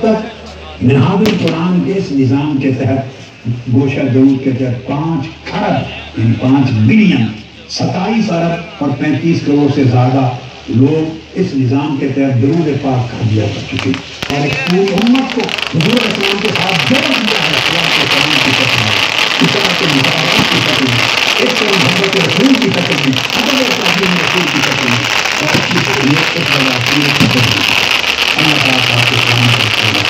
तक मिनहाजुल कुरान के इस निज़ाम के तहत गोशा दरूद के तहत 5 खरब यानी 5 बिलियन 27 अरब और 35 करोड़ से ज़्यादा लोग इस निज़ाम के तहत दरूद पाक कर दिया कर चुके और इस पूरी उम्मत को हुजूर इस्लाम के साथ जोड़ दिया है। इस्लाम के सलाम की शक्ल में, इस्लाम के मुताबिक की शक्ल में, एक तरह मोहब्बत रसूल की शक्ल में, अदब ताज़ीम रसूल की शक्ल में और अच्छी शरीयत के खिलाफी की शक्ल में। अल्लाह पाक आपको सलामत रखेगा।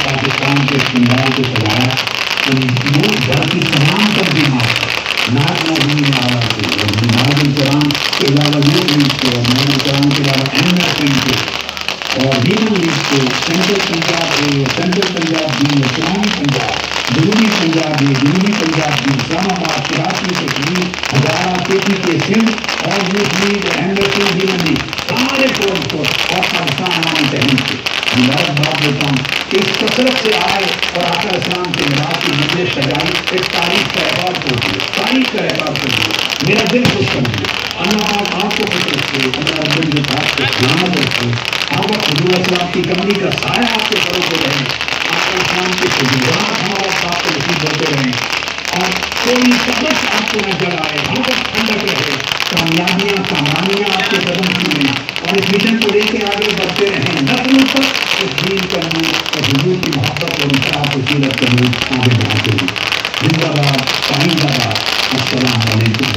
पाकिस्तान के इस्तेमाल को सजाया तो घर की तमाम पर बीमार नाज नबी आवाज़ कुरान के अलावा यूथ लीग को और कुरान के अलावा एमएसएन को और ह्यूमन लीग को सेंट्रल पंजाब भी इस्लामी पंजाब जनूबी पंजाब भी जनूबी पंजाब भी इस्लामाबाद कराची कश्मीर हजारा केपी के सिंध और youth league MSN human league सारे कोर्स को और पाकिस्तान आवामी तहरीक के मुबारकबाद देता हूँ कि इस कसरत से आए और आका इस्लाम के मिलाद की मजलिस सजाई एक तारीख का एहसास हो दिए, तारीख का एहसास कर दिए, मेरा दिल खुश कर दिया। अल्लाह पाक आपको खुश रखे, अल्लाह रब्बुल इज़्ज़त को सलामत रखे, आपको हुजूर इस्लाम की कमरी का साया आपके सरों पे रहे, आका इस्लाम के खुजूरात हमारा साथ को नसीब होते रहें और कोई सबक आपको नजर आए, हम ठंडक रहे, कामयाबियाँ कामयाबियाँ आपके कदम चूमें और इस मिशन को लेके आगे बढ़ते रहें। नस्लों तक इस दीन का नूर और हुजूर की मोहब्बत और इत्ताअत और सीरत का नूर आगे बढ़ाते हैं। जिंदाबाद, पाइंदाबाद। अस्सलाम वालेकुम।